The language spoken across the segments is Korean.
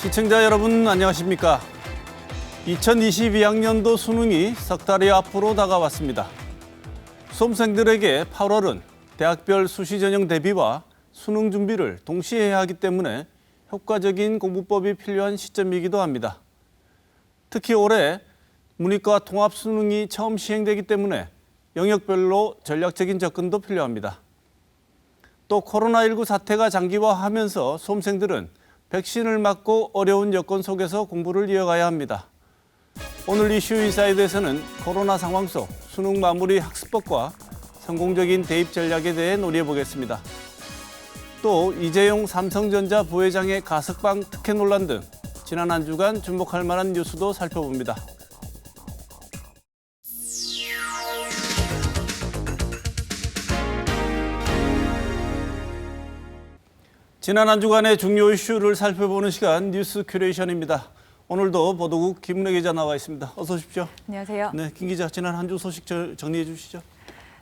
시청자 여러분 안녕하십니까? 2022학년도 수능이 석 달이 앞으로 다가왔습니다. 수험생들에게 8월은 대학별 수시 전형 대비와 수능 준비를 동시에 해야 하기 때문에 효과적인 공부법이 필요한 시점이기도 합니다. 특히 올해 문이과 통합 수능이 처음 시행되기 때문에 영역별로 전략적인 접근도 필요합니다. 또 코로나19 사태가 장기화하면서 수험생들은 백신을 맞고 어려운 여건 속에서 공부를 이어가야 합니다. 오늘 이슈 인사이드에서는 코로나 상황 속 수능 마무리 학습법과 성공적인 대입 전략에 대해 논의해보겠습니다. 또 이재용 삼성전자 부회장의 가석방 특혜 논란 등 지난 한 주간 주목할 만한 뉴스도 살펴봅니다. 지난 한 주간의 중요 이슈를 살펴보는 시간 뉴스 큐레이션입니다. 오늘도 보도국 김은혜 기자 나와 있습니다. 어서 오십시오. 안녕하세요. 네, 김 기자 지난 한 주 소식 정리해 주시죠.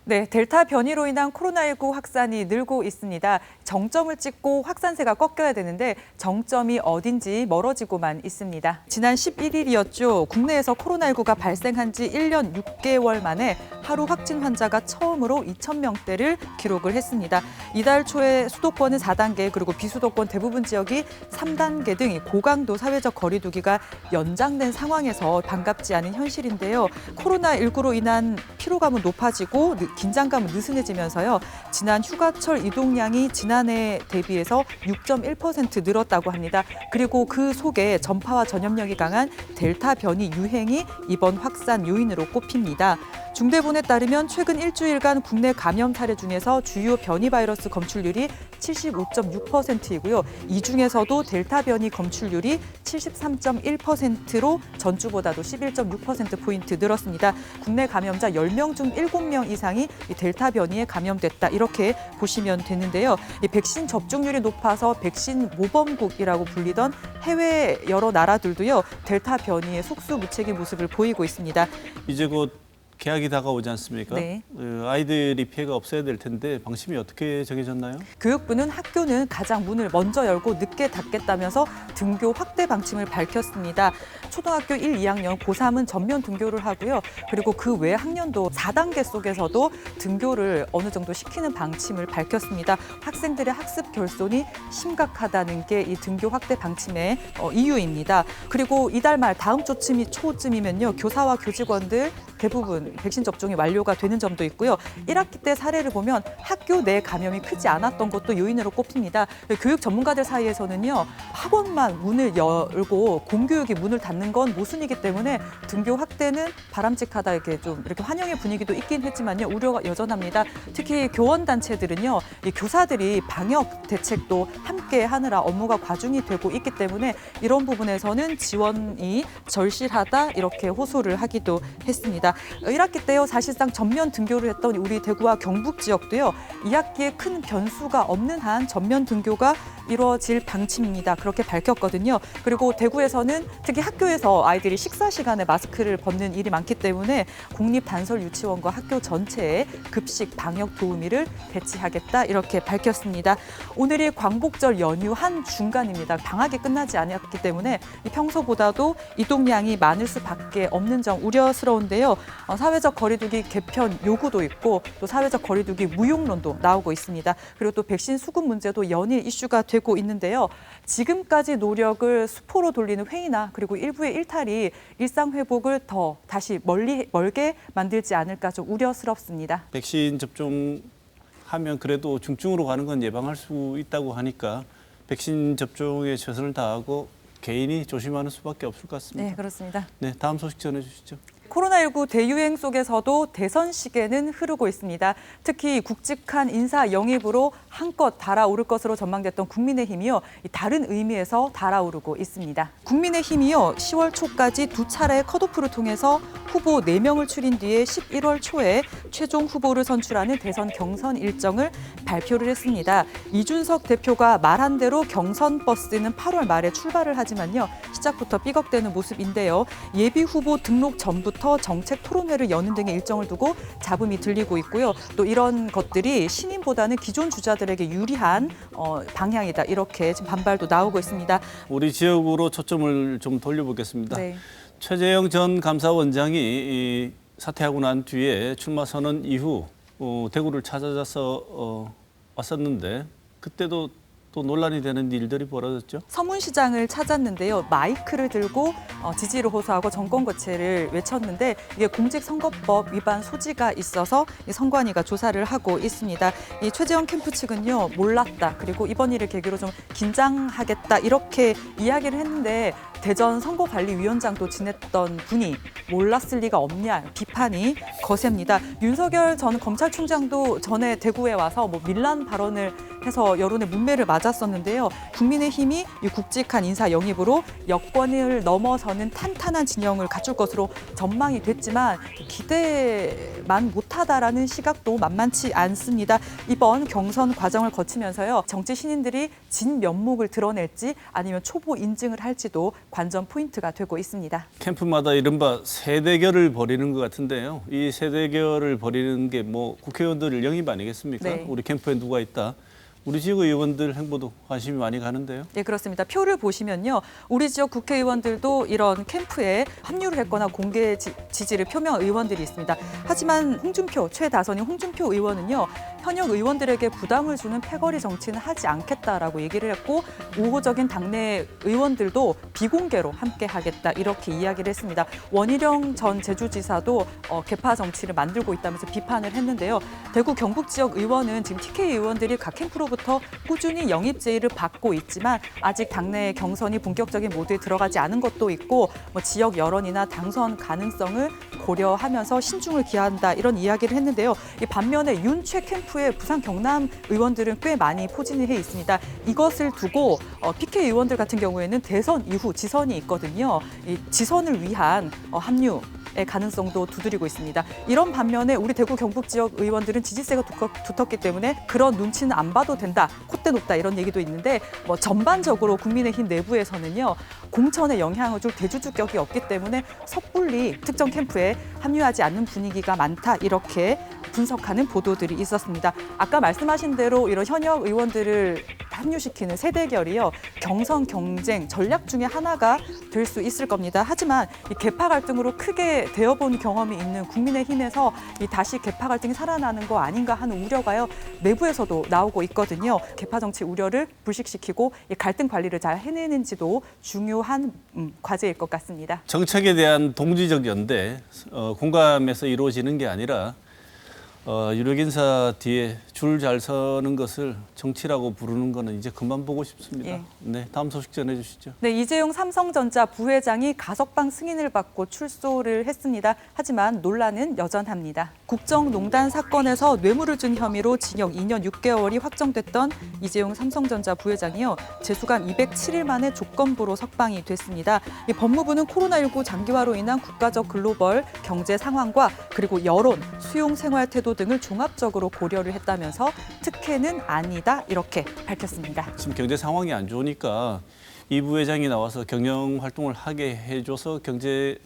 네, 델타 변이로 인한 코로나19 확산이 늘고 있습니다. 정점을 찍고 확산세가 꺾여야 되는데 정점이 어딘지 멀어지고만 있습니다. 지난 11일이었죠. 국내에서 코로나19가 발생한 지 1년 6개월 만에 하루 확진 환자가 처음으로 2,000명대를 기록을 했습니다. 이달 초에 수도권은 4단계 그리고 비수도권 대부분 지역이 3단계 등 고강도 사회적 거리 두기가 연장된 상황에서 반갑지 않은 현실인데요. 코로나19로 인한 피로감은 높아지고 긴장감은 느슨해지면서요. 지난 휴가철 이동량이 지난해 대비해서 6.1% 늘었다고 합니다. 그리고 그 속에 전파와 전염력이 강한 델타 변이 유행이 이번 확산 요인으로 꼽힙니다. 중대본에 따르면 최근 일주일간 국내 감염 사례 중에서 주요 변이 바이러스 검출률이 75.6%이고요. 이 중에서도 델타 변이 검출률이 73.1%로 전주보다도 11.6%포인트 늘었습니다. 국내 감염자 10명 중 7명 이상이 이 델타 변이에 감염됐다. 이렇게 보시면 되는데요. 이 백신 접종률이 높아서 백신 모범국이라고 불리던 해외 여러 나라들도요. 델타 변이의 속수무책인 모습을 보이고 있습니다. 이제 곧 개학이 다가오지 않습니까? 네. 아이들이 피해가 없어야 될 텐데 방침이 어떻게 정해졌나요? 교육부는 학교는 가장 문을 먼저 열고 늦게 닫겠다면서 등교 확대 방침을 밝혔습니다. 초등학교 1, 2학년, 고3은 전면 등교를 하고요. 그리고 그 외 학년도 4단계 속에서도 등교를 어느 정도 시키는 방침을 밝혔습니다. 학생들의 학습 결손이 심각하다는 게 이 등교 확대 방침의 이유입니다. 그리고 이달 말 다음 주 초쯤이면요. 교사와 교직원들 대부분 백신 접종이 완료가 되는 점도 있고요. 1학기 때 사례를 보면 학교 내 감염이 크지 않았던 것도 요인으로 꼽힙니다. 교육 전문가들 사이에서는요. 학원만 문을 열고 공교육이 문을 닫는 건 모순이기 때문에 등교 확대는 바람직하다 이렇게 환영의 분위기도 있긴 했지만요. 우려가 여전합니다. 특히 교원단체들은요. 이 교사들이 방역 대책도 함께 하느라 업무가 과중이 되고 있기 때문에 이런 부분에서는 지원이 절실하다 이렇게 호소를 하기도 했습니다. 1학기 때요 사실상 전면 등교를 했던 우리 대구와 경북 지역도요 2학기에 큰 변수가 없는 한 전면 등교가 이루어질 방침입니다. 그렇게 밝혔거든요. 그리고 대구에서는 특히 학교에서 아이들이 식사 시간에 마스크를 벗는 일이 많기 때문에 공립단설유치원과 학교 전체에 급식 방역 도우미를 배치하겠다 이렇게 밝혔습니다. 오늘이 광복절 연휴 한 중간입니다. 방학이 끝나지 않았기 때문에 평소보다도 이동량이 많을 수밖에 없는 점 우려스러운데요. 사회적 거리두기 개편 요구도 있고 또 사회적 거리두기 무용론도 나오고 있습니다. 그리고 또 백신 수급 문제도 연일 이슈가 되고 있는데요. 지금까지 노력을 수포로 돌리는 회의나 그리고 일부의 일탈이 일상 회복을 더 다시 멀게 만들지 않을까 좀 우려스럽습니다. 백신 접종하면 그래도 중증으로 가는 건 예방할 수 있다고 하니까 백신 접종에 최선을 다하고 개인이 조심하는 수밖에 없을 것 같습니다. 네, 그렇습니다. 네, 다음 소식 전해주시죠. 코로나19 대유행 속에서도 대선 시계는 흐르고 있습니다. 특히 굵직한 인사 영입으로 한껏 달아오를 것으로 전망됐던 국민의힘이요. 다른 의미에서 달아오르고 있습니다. 국민의힘이요. 10월 초까지 두 차례 컷오프를 통해서 후보 4명을 추린 뒤에 11월 초에 최종 후보를 선출하는 대선 경선 일정을 발표를 했습니다. 이준석 대표가 말한 대로 경선 버스는 8월 말에 출발을 하지만요. 시작부터 삐걱대는 모습인데요. 예비 후보 등록 전부터 관련해서 정책 토론회를 여는 등의 일정을 두고 잡음이 들리고 있고요. 또 이런 것들이 신임보다는 기존 주자들에게 유리한 방향이다. 이렇게 지금 반발도 나오고 있습니다. 우리 지역으로 초점을 좀 돌려보겠습니다. 네. 최재형 전 감사원장이 이 사퇴하고 난 뒤에 출마 선언 이후 대구를 찾아서 왔었는데 그때도 또 논란이 되는 일들이 벌어졌죠. 서문시장을 찾았는데요. 마이크를 들고 지지를 호소하고 정권 교체를 외쳤는데 이게 공직선거법 위반 소지가 있어서 이 선관위가 조사를 하고 있습니다. 이 최재형 캠프 측은요. 몰랐다. 그리고 이번 일을 계기로 좀 긴장하겠다. 이렇게 이야기를 했는데 대전 선거관리위원장도 지냈던 분이 몰랐을 리가 없냐 비판이 거셉니다. 윤석열 전 검찰총장도 전에 대구에 와서 밀란 발언을 해서 여론의 문매를 맞았었는데요. 국민의힘이 이 굵직한 인사 영입으로 여권을 넘어서는 탄탄한 진영을 갖출 것으로 전망이 됐지만 기대만 못하다라는 시각도 만만치 않습니다. 이번 경선 과정을 거치면서요. 정치 신인들이 진 면목을 드러낼지 아니면 초보 인증을 할지도 관전 포인트가 되고 있습니다. 캠프마다 이른바 세대결을 벌이는 것 같은데요. 이 세대결을 벌이는 게 국회의원들 영입 아니겠습니까? 네. 우리 캠프에 누가 있다. 우리 지역 의원들 행보도 관심이 많이 가는데요. 네, 그렇습니다. 표를 보시면요. 우리 지역 국회의원들도 이런 캠프에 합류를 했거나 공개 지지를 표명한 의원들이 있습니다. 하지만 최다선인 홍준표 의원은요. 현역 의원들에게 부담을 주는 패거리 정치는 하지 않겠다라고 얘기를 했고 우호적인 당내 의원들도 비공개로 함께하겠다 이렇게 이야기를 했습니다. 원희룡 전 제주지사도 개파 정치를 만들고 있다면서 비판을 했는데요. 대구 경북 지역 의원은 지금 TK 의원들이 각 캠프로부터 꾸준히 영입 제의를 받고 있지만 아직 당내 경선이 본격적인 모드에 들어가지 않은 것도 있고 지역 여론이나 당선 가능성을 고려하면서 신중을 기한다 이런 이야기를 했는데요. 반면에 윤최 캠프의 부산 경남 의원들은 꽤 많이 포진을 해 있습니다. 이것을 두고 PK 의원들 같은 경우에는 대선 이후 지선이 있거든요. 이 지선을 위한 합류 의 가능성도 두드리고 있습니다. 이런 반면에 우리 대구 경북 지역 의원들은 지지세가 두텁기 때문에 그런 눈치는 안 봐도 된다, 콧대 높다 이런 얘기도 있는데 전반적으로 국민의힘 내부에서는요. 공천에 영향을 줄 대주주격이 없기 때문에 섣불리 특정 캠프에 합류하지 않는 분위기가 많다 이렇게 분석하는 보도들이 있었습니다. 아까 말씀하신 대로 이런 현역 의원들을 합류시키는 세대결이요. 경선 경쟁 전략 중에 하나가 될 수 있을 겁니다. 하지만 이 계파 갈등으로 크게 되어본 경험이 있는 국민의힘에서 다시 계파 갈등이 살아나는 거 아닌가 하는 우려가요. 내부에서도 나오고 있거든요. 계파 정치 우려를 불식시키고 이 갈등 관리를 잘 해내는지도 중요한 과제일 것 같습니다. 정책에 대한 동지적 연대, 공감에서 이루어지는 게 아니라 유력 인사 뒤에 줄 잘 서는 것을 정치라고 부르는 거는 이제 그만 보고 싶습니다. 예. 네, 다음 소식 전해주시죠. 네, 이재용 삼성전자 부회장이 가석방 승인을 받고 출소를 했습니다. 하지만 논란은 여전합니다. 국정농단 사건에서 뇌물을 준 혐의로 징역 2년 6개월이 확정됐던 이재용 삼성전자 부회장이요. 재수감 207일 만에 조건부로 석방이 됐습니다. 이 법무부는 코로나19 장기화로 인한 국가적 글로벌 경제 상황과 그리고 여론, 수용 생활 태도 등을 종합적으로 고려를 했다면서 특혜는 아니다 이렇게 밝혔습니다. 지금 경제 상황이 안 좋으니까 이 부회장이 나와서 경영 활동을 하게 해줘서 경제를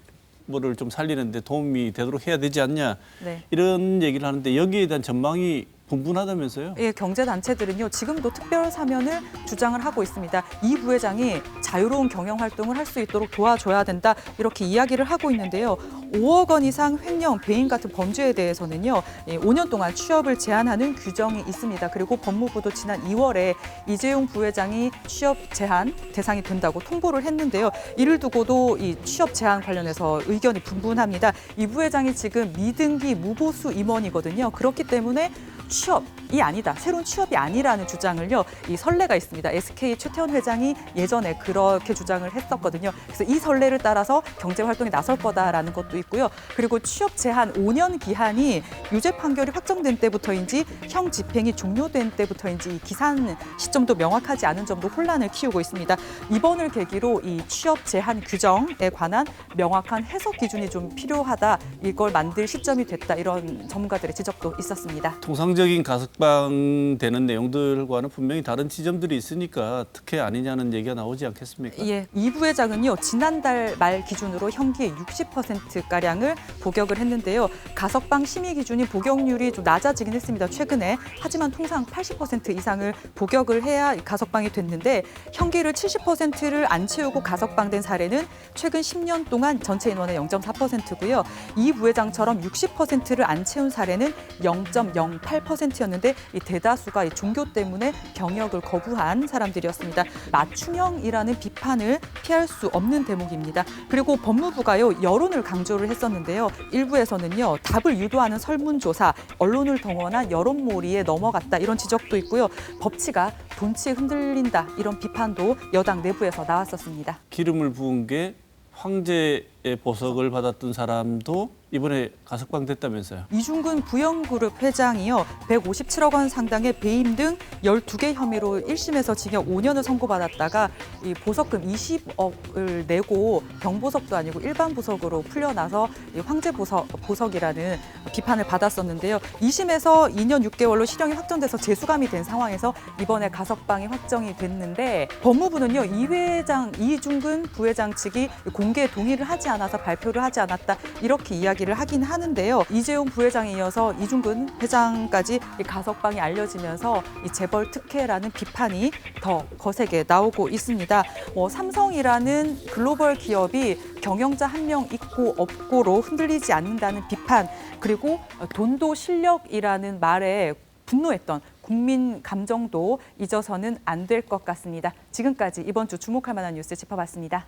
좀 살리는 데 도움이 되도록 해야 되지 않냐 네. 이런 얘기를 하는데 여기에 대한 전망이 분분하다면서요? 예, 경제단체들은요. 지금도 특별 사면을 주장을 하고 있습니다. 이 부회장이 자유로운 경영 활동을 할 수 있도록 도와줘야 된다. 이렇게 이야기를 하고 있는데요. 5억 원 이상 횡령, 배임 같은 범죄에 대해서는요. 5년 동안 취업을 제한하는 규정이 있습니다. 그리고 법무부도 지난 2월에 이재용 부회장이 취업 제한 대상이 된다고 통보를 했는데요. 이를 두고도 이 취업 제한 관련해서 의견이 분분합니다. 이 부회장이 지금 미등기 무보수 임원이거든요. 그렇기 때문에 취업이 아니다, 새로운 취업이 아니라는 주장을요. 이 선례가 있습니다. SK 최태원 회장이 예전에 그렇게 주장을 했었거든요. 그래서 이 선례를 따라서 경제 활동에 나설 거다라는 것도 있고요. 그리고 취업 제한 5년 기한이 유죄 판결이 확정된 때부터인지 형 집행이 종료된 때부터인지 이 기산 시점도 명확하지 않은 점도 혼란을 키우고 있습니다. 이번을 계기로 이 취업 제한 규정에 관한 명확한 해석 기준이 좀 필요하다. 이걸 만들 시점이 됐다. 이런 전문가들의 지적도 있었습니다. 통상적 일상적인 가석방 되는 내용들과는 분명히 다른 지점들이 있으니까 특혜 아니냐는 얘기가 나오지 않겠습니까? 예, 이 부회장은요, 지난달 말 기준으로 형기의 60%가량을 복역을 했는데요. 가석방 심의 기준이 복역률이 좀 낮아지긴 했습니다, 최근에. 하지만 통상 80% 이상을 복역을 해야 가석방이 됐는데 형기를 70%를 안 채우고 가석방된 사례는 최근 10년 동안 전체 인원의 0.4%고요. 이 부회장처럼 60%를 안 채운 사례는 0.08%였는데 이 대다수가 이 종교 때문에 병역을 거부한 사람들이었습니다. 맞춤형이라는 비판을 피할 수 없는 대목입니다. 그리고 법무부가요, 여론을 강조를 했었는데요. 일부에서는요, 답을 유도하는 설문조사, 언론을 동원한 여론몰이에 넘어갔다 이런 지적도 있고요. 법치가 돈치에 흔들린다 이런 비판도 여당 내부에서 나왔었습니다. 기름을 부은 게 황제의 보석을 받았던 사람도 이번에 가석방 됐다면서요? 이중근 부영그룹 회장이요, 157억 원 상당의 배임 등 12개 혐의로 1심에서 징역 5년을 선고받았다가 이 보석금 20억을 내고 경보석도 아니고 일반 보석으로 풀려나서 이 황제 보석이라는 비판을 받았었는데요. 2심에서 2년 6개월로 실형이 확정돼서 재수감이 된 상황에서 이번에 가석방이 확정이 됐는데 법무부는요, 이중근 부회장 측이 공개 동의를 하지 않아서 발표를 하지 않았다 이렇게 이야기를 하긴 하는데요. 이재용 부회장에 이어서 이중근 회장까지 가석방이 알려지면서 이 재벌 특혜라는 비판이 더 거세게 나오고 있습니다. 삼성이라는 글로벌 기업이 경영자 한 명 있고 없고로 흔들리지 않는다는 비판, 그리고 돈도 실력이라는 말에 분노했던 국민 감정도 잊어서는 안 될 것 같습니다. 지금까지 이번 주 주목할 만한 뉴스 짚어봤습니다.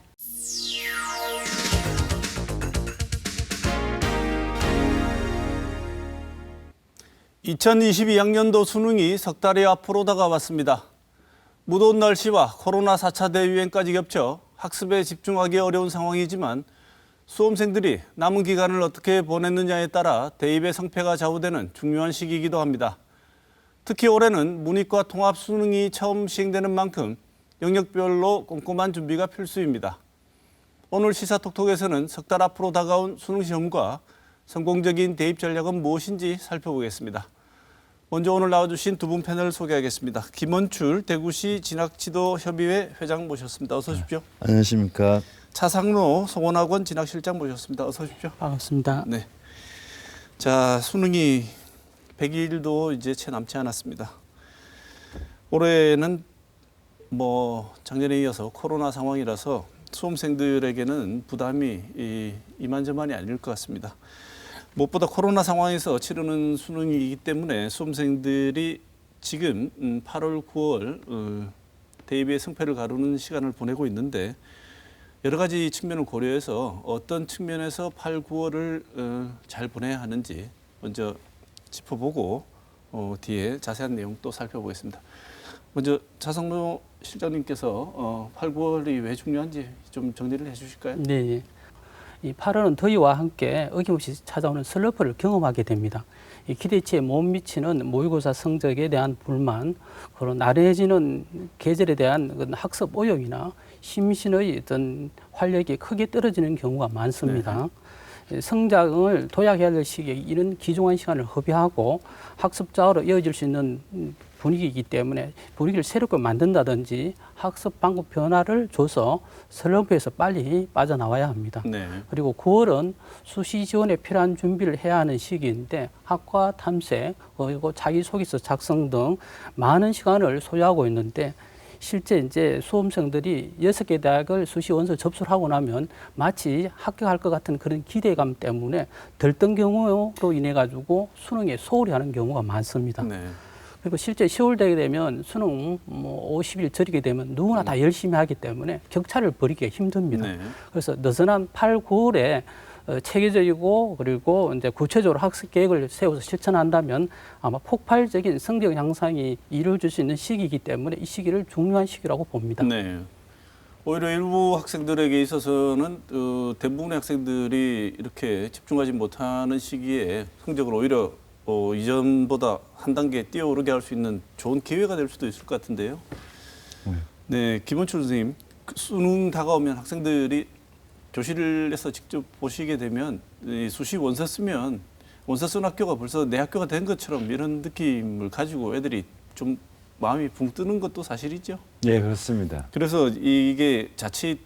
(2022학년도) 수능이 석 달이 앞으로 다가왔습니다. 무더운 날씨와 코로나 4차 대유행까지 겹쳐 학습에 집중하기 어려운 상황이지만 수험생들이 남은 기간을 어떻게 보냈느냐에 따라 대입의 성패가 좌우되는 중요한 시기이기도 합니다. 특히 올해는 문이과 통합 수능이 처음 시행되는 만큼 영역별로 꼼꼼한 준비가 필수입니다. 오늘 시사톡톡에서는 석 달 앞으로 다가온 수능 시험과 성공적인 대입 전략은 무엇인지 살펴보겠습니다. 먼저 오늘 나와주신 두 분 패널 소개하겠습니다. 김원출 대구시 진학지도협의회 회장 모셨습니다. 어서 오십시오. 안녕하십니까. 차상로 송원학원 진학실장 모셨습니다. 어서 오십시오. 반갑습니다. 네. 자, 수능이 100일도 이제 채 남지 않았습니다. 올해는 작년에 이어서 코로나 상황이라서 수험생들에게는 부담이 이만저만이 아닐 것 같습니다. 무엇보다 코로나 상황에서 치르는 수능이기 때문에 수험생들이 지금 8월, 9월 대입의 성패를 가르는 시간을 보내고 있는데 여러 가지 측면을 고려해서 어떤 측면에서 8, 9월을 잘 보내야 하는지 먼저 짚어보고 뒤에 자세한 내용 또 살펴보겠습니다. 먼저 차성로 실장님께서 8, 9월이 왜 중요한지 좀 정리를 해주실까요? 네. 이 8월은 더위와 함께 어김없이 찾아오는 슬럼프를 경험하게 됩니다. 이 기대치에 못 미치는 모의고사 성적에 대한 불만, 그런 나른해지는 계절에 대한 학습 오염이나 심신의 어떤 활력이 크게 떨어지는 경우가 많습니다. 네. 성장을 도약해야 할 시기에 이런 귀중한 시간을 허비하고 학습자로 이어질 수 있는 분위기이기 때문에 분위기를 새롭게 만든다든지 학습 방법 변화를 줘서 슬럼프에서 빨리 빠져나와야 합니다. 네. 그리고 9월은 수시 지원에 필요한 준비를 해야 하는 시기인데 학과 탐색, 그리고 자기소개서 작성 등 많은 시간을 소요하고 있는데 실제 이제 수험생들이 6개 대학을 수시 원서 접수를 하고 나면 마치 합격할 것 같은 그런 기대감 때문에 들뜬 경우로 인해 가지고 수능에 소홀히 하는 경우가 많습니다. 네. 그리고 실제 10월 되게 되면 수능 50일 저리게 되면 누구나 다 열심히 하기 때문에 격차를 벌이기가 힘듭니다. 네. 그래서 느슨한 8, 9월에 체계적이고 그리고 이제 구체적으로 학습 계획을 세워서 실천한다면 아마 폭발적인 성적 향상이 이루어질 수 있는 시기이기 때문에 이 시기를 중요한 시기라고 봅니다. 네. 오히려 일부 학생들에게 있어서는 대부분의 학생들이 이렇게 집중하지 못하는 시기에 성적을 오히려 이전보다 한 단계 뛰어오르게 할 수 있는 좋은 기회가 될 수도 있을 것 같은데요. 네, 김원출 선생님, 수능 다가오면 학생들이 교실에서 직접 보시게 되면 이 수시 원서 쓰면 원서쓴 학교가 벌써 내 학교가 된 것처럼 이런 느낌을 가지고 애들이 좀 마음이 붕 뜨는 것도 사실이죠. 네, 그렇습니다. 그래서 이게 자칫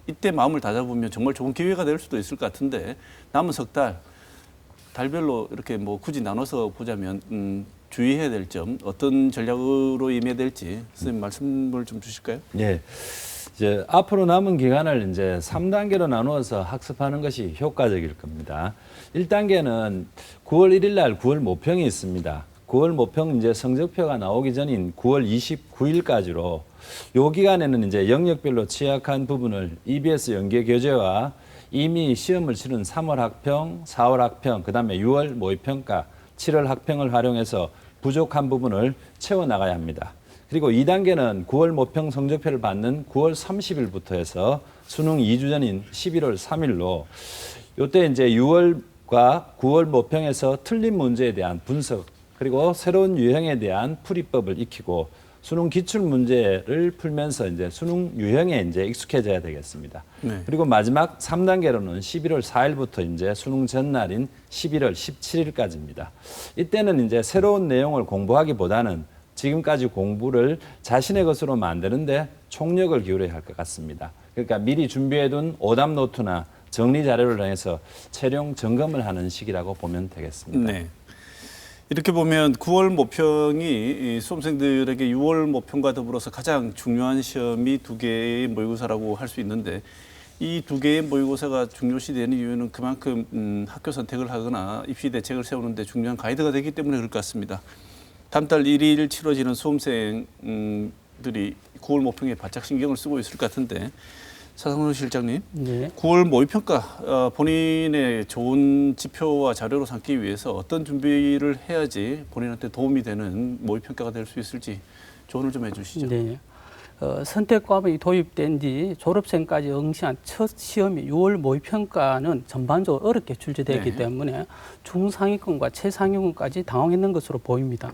이때 마음을 다잡으면 정말 좋은 기회가 될 수도 있을 것 같은데 남은 석 달, 달별로 이렇게 뭐 굳이 나눠서 보자면 주의해야 될 점, 어떤 전략으로 임해야 될지 선생님 말씀을 좀 주실까요? 예. 이제 앞으로 남은 기간을 이제 3단계로 나누어서 학습하는 것이 효과적일 겁니다. 1단계는 9월 1일 날 9월 모평이 있습니다. 9월 모평 이제 성적표가 나오기 전인 9월 29일까지로 요 기간에는 이제 영역별로 취약한 부분을 EBS 연계 교재와 이미 시험을 치른 3월 학평, 4월 학평, 그다음에 6월 모의평가, 7월 학평을 활용해서 부족한 부분을 채워 나가야 합니다. 그리고 2단계는 9월 모평 성적표를 받는 9월 30일부터 해서 수능 2주 전인 11월 3일로 요때 이제 6월과 9월 모평에서 틀린 문제에 대한 분석 그리고 새로운 유형에 대한 풀이법을 익히고 수능 기출 문제를 풀면서 이제 수능 유형에 이제 익숙해져야 되겠습니다. 네. 그리고 마지막 3단계로는 11월 4일부터 이제 수능 전날인 11월 17일까지입니다. 이때는 이제 새로운 내용을 공부하기보다는 지금까지 공부를 자신의 것으로 만드는데 총력을 기울여야 할 것 같습니다. 그러니까 미리 준비해둔 오답 노트나 정리 자료를 통해서 체력 점검을 하는 시기라고 보면 되겠습니다. 네. 이렇게 보면 9월 모평이 수험생들에게 6월 모평과 더불어서 가장 중요한 시험이 두 개의 모의고사라고 할 수 있는데 이 두 개의 모의고사가 중요시되는 이유는 그만큼 학교 선택을 하거나 입시 대책을 세우는 데 중요한 가이드가 되기 때문에 그럴 것 같습니다. 다음 달 1일 치러지는 수험생들이 9월 모평에 바짝 신경을 쓰고 있을 것 같은데 차상훈 실장님, 네. 9월 모의평가 본인의 좋은 지표와 자료로 삼기 위해서 어떤 준비를 해야지 본인한테 도움이 되는 모의평가가 될 수 있을지 조언을 좀 해주시죠. 네. 선택과목이 도입된 뒤 졸업생까지 응시한 첫 시험이 6월 모의평가는 전반적으로 어렵게 출제되기 네. 때문에 중상위권과 최상위권까지 당황했는 것으로 보입니다.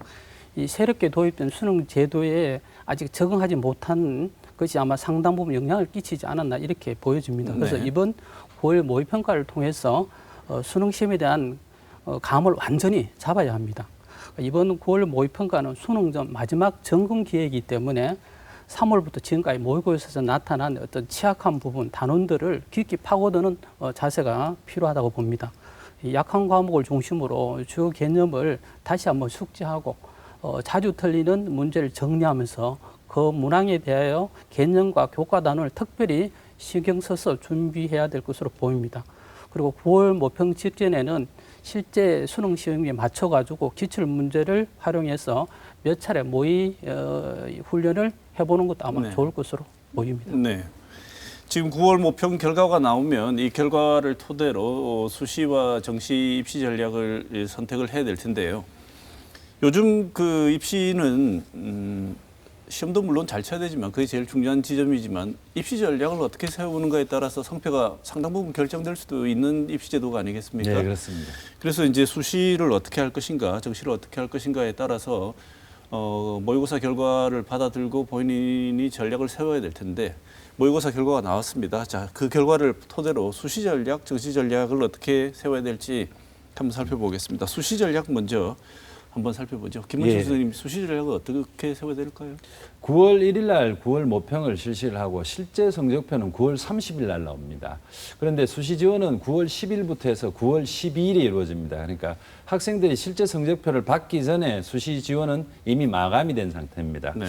이 새롭게 도입된 수능 제도에 아직 적응하지 못한 것이 아마 상당 부분 영향을 끼치지 않았나 이렇게 보여집니다. 그래서 네. 이번 9월 모의평가를 통해서 수능 시험에 대한 감을 완전히 잡아야 합니다. 이번 9월 모의평가는 수능 전 마지막 점검 기회이기 때문에 3월부터 지금까지 모의고사에서 나타난 어떤 취약한 부분, 단원들을 깊이 파고드는 자세가 필요하다고 봅니다. 이 약한 과목을 중심으로 주요 개념을 다시 한번 숙지하고 자주 틀리는 문제를 정리하면서 그 문항에 대하여 개념과 교과 단원을 특별히 신경 써서 준비해야 될 것으로 보입니다. 그리고 9월 모평 직전에는 실제 수능 시험에 맞춰가지고 기출 문제를 활용해서 몇 차례 모의 훈련을 해보는 것도 아마 네. 좋을 것으로 보입니다. 네. 지금 9월 모평 결과가 나오면 이 결과를 토대로 수시와 정시 입시 전략을 선택을 해야 될 텐데요. 요즘 그 입시는 시험도 물론 잘 쳐야 되지만 그게 제일 중요한 지점이지만 입시 전략을 어떻게 세우는가에 따라서 성패가 상당 부분 결정될 수도 있는 입시 제도가 아니겠습니까? 네, 그렇습니다. 그래서 이제 수시를 어떻게 할 것인가, 정시를 어떻게 할 것인가에 따라서 모의고사 결과를 받아들고 본인이 전략을 세워야 될 텐데 모의고사 결과가 나왔습니다. 자, 그 결과를 토대로 수시 전략, 정시 전략을 어떻게 세워야 될지 한번 살펴보겠습니다. 수시 전략 먼저 한번 살펴보죠. 김문철 예. 선생님, 수시 전략을 어떻게 세워야 될까요? 9월 1일 날 9월 모평을 실시를 하고 실제 성적표는 9월 30일 날 나옵니다. 그런데 수시 지원은 9월 10일부터 해서 9월 12일에 이루어집니다. 그러니까 학생들이 실제 성적표를 받기 전에 수시 지원은 이미 마감이 된 상태입니다. 네.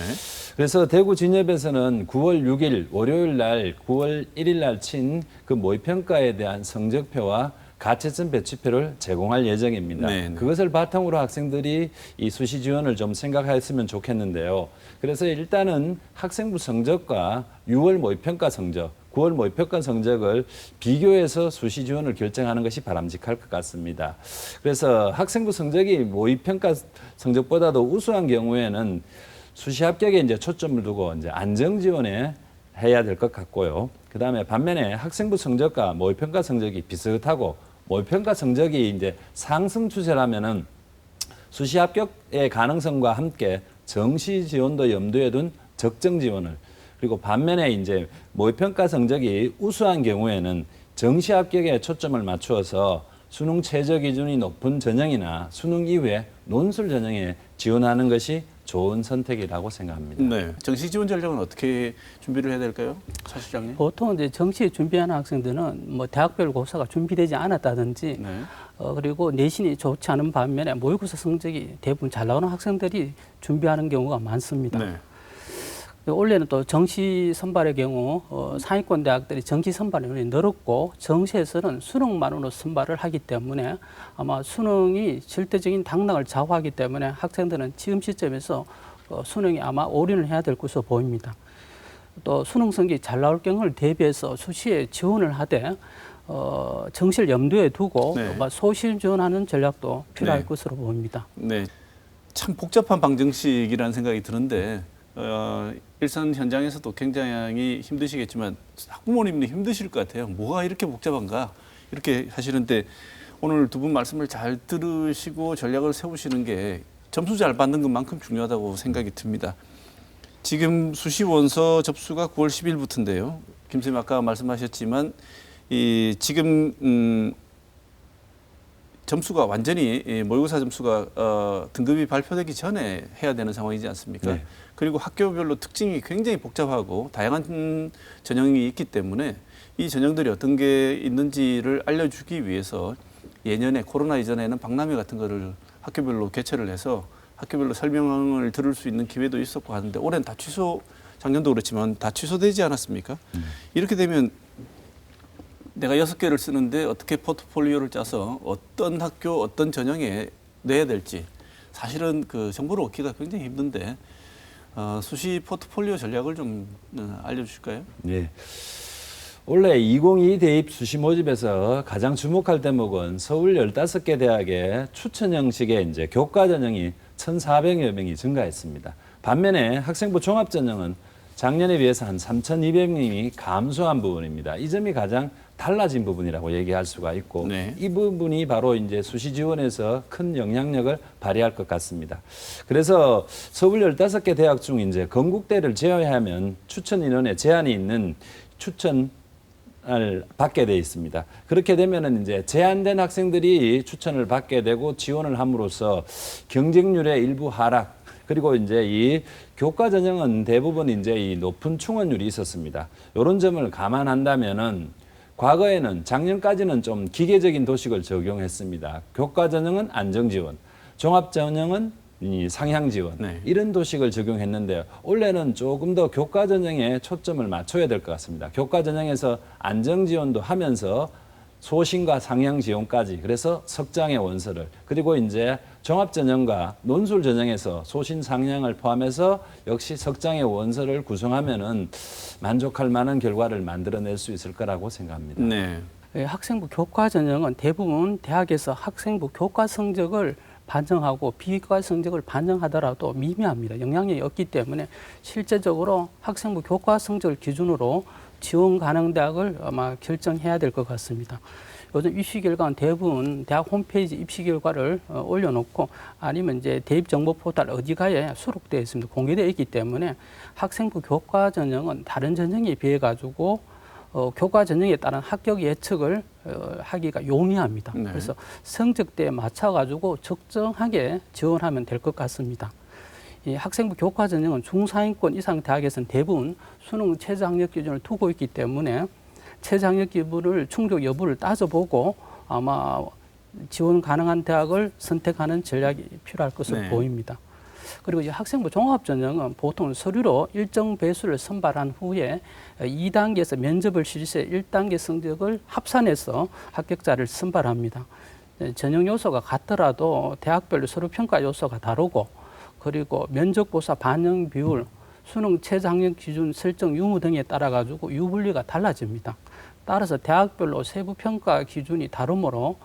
그래서 대구 진협에서는 9월 6일 월요일 날 9월 1일 날 친 그 모의평가에 대한 성적표와 가채점 배치표를 제공할 예정입니다. 네, 네. 그것을 바탕으로 학생들이 이 수시 지원을 좀 생각했으면 좋겠는데요. 그래서 일단은 학생부 성적과 6월 모의평가 성적, 9월 모의평가 성적을 비교해서 수시 지원을 결정하는 것이 바람직할 것 같습니다. 그래서 학생부 성적이 모의평가 성적보다도 우수한 경우에는 수시 합격에 이제 초점을 두고 이제 안정 지원에 해야 될 것 같고요. 그다음에 반면에 학생부 성적과 모의평가 성적이 비슷하고 모의평가 성적이 이제 상승 추세라면은 수시 합격의 가능성과 함께 정시 지원도 염두에 둔 적정 지원을 그리고 반면에 이제 모의평가 성적이 우수한 경우에는 정시 합격에 초점을 맞추어서 수능 최저 기준이 높은 전형이나 수능 이후에 논술 전형에 지원하는 것이 좋은 선택이라고 생각합니다. 네. 정시 지원 전략은 어떻게 준비를 해야 될까요? 차 실장님? 보통 이제 정시에 준비하는 학생들은 뭐 대학별 고사가 준비되지 않았다든지 네. 그리고 내신이 좋지 않은 반면에 모의고사 성적이 대부분 잘 나오는 학생들이 준비하는 경우가 많습니다. 네. 올해는 또 정시 선발의 경우 상위권 대학들이 정시 선발이 늘었고 정시에서는 수능만으로 선발을 하기 때문에 아마 수능이 절대적인 당락을 좌우하기 때문에 학생들은 지금 시점에서 수능에 아마 올인을 해야 될 것으로 보입니다. 또 수능 성적이 잘 나올 경우를 대비해서 수시에 지원을 하되 정시를 염두에 두고 네. 소실 지원하는 전략도 필요할 네. 것으로 보입니다. 네. 참 복잡한 방정식이라는 생각이 드는데 일선 현장에서도 굉장히 힘드시겠지만 학부모님도 힘드실 것 같아요. 뭐가 이렇게 복잡한가 이렇게 하시는데 오늘 두 분 말씀을 잘 들으시고 전략을 세우시는 게 점수 잘 받는 것만큼 중요하다고 생각이 듭니다. 지금 수시 원서 접수가 9월 10일부터인데요. 김 선생님 아까 말씀하셨지만 지금 점수가 완전히 모의고사 점수가 등급이 발표되기 전에 해야 되는 상황이지 않습니까? 네. 그리고 학교별로 특징이 굉장히 복잡하고 다양한 전형이 있기 때문에 이 전형들이 어떤 게 있는지를 알려주기 위해서 예년에 코로나 이전에는 박람회 같은 거를 학교별로 개최를 해서 학교별로 설명을 들을 수 있는 기회도 있었고 하는데 올해는 다 작년도 그렇지만 다 취소되지 않았습니까? 이렇게 되면 내가 6개를 쓰는데 어떻게 포트폴리오를 짜서 어떤 학교, 어떤 전형에 내야 될지 사실은 그 정보를 얻기가 굉장히 힘든데 수시 포트폴리오 전략을 좀 알려주실까요? 네. 올해 2022 대입 수시 모집에서 가장 주목할 대목은 서울 15개 대학의 추천 형식의 이제 교과 전형이 1,400여 명이 증가했습니다. 반면에 학생부 종합 전형은 작년에 비해서 한 3,200명이 감소한 부분입니다. 이 점이 가장 달라진 부분이라고 얘기할 수가 있고 네. 이 부분이 바로 이제 수시 지원에서 큰 영향력을 발휘할 것 같습니다. 그래서 서울 15개 대학 중 이제 건국대를 제외하면 추천 인원에 제한이 있는 추천을 받게 돼 있습니다. 그렇게 되면은 이제 제한된 학생들이 추천을 받게 되고 지원을 함으로써 경쟁률의 일부 하락 그리고 이제 이 교과 전형은 대부분 이제 이 높은 충원율이 있었습니다. 이런 점을 감안한다면은 과거에는 작년까지는 좀 기계적인 도식을 적용했습니다. 교과 전형은 안정 지원, 종합 전형은 이 상향 지원 네. 이런 도식을 적용했는데요. 올해는 조금 더 교과 전형에 초점을 맞춰야 될 것 같습니다. 교과 전형에서 안정 지원도 하면서 소신과 상향 지원까지 그래서 석장의 원서를 그리고 이제 종합 전형과 논술 전형에서 소신 상향을 포함해서 역시 석장의 원서를 구성하면은 만족할 만한 결과를 만들어낼 수 있을 거라고 생각합니다. 네. 학생부 교과 전형은 대부분 대학에서 학생부 교과 성적을 반영하고 비교과 성적을 반영하더라도 미미합니다. 영향력이 없기 때문에 실제적으로 학생부 교과 성적을 기준으로 지원 가능 대학을 아마 결정해야 될 것 같습니다. 요즘 입시 결과는 대부분 대학 홈페이지 입시 결과를 올려놓고 아니면 이제 대입 정보 포털 어디가에 수록되어 있습니다. 공개되어 있기 때문에 학생부 교과 전형은 다른 전형에 비해 가지고 교과 전형에 따른 합격 예측을 하기가 용이합니다. 네. 그래서 성적대에 맞춰 가지고 적정하게 지원하면 될 것 같습니다. 이 학생부 교과 전형은 중상위권 이상 대학에서는 대부분 수능 최저 학력 기준을 두고 있기 때문에 최저 학력 기준을 충족 여부를 따져보고 아마 지원 가능한 대학을 선택하는 전략이 필요할 것으로 네. 보입니다. 그리고 이제 학생부 종합 전형은 보통 서류로 일정 배수를 선발한 후에 2단계에서 면접을 실시해 1단계 성적을 합산해서 합격자를 선발합니다. 전형 요소가 같더라도 대학별로 서류 평가 요소가 다르고 그리고 면접고사 반영 비율, 수능 최저 학력 기준 설정 유무 등에 따라 가지고 유분리가 달라집니다. 따라서 대학별로 세부 평가 기준이 다르므로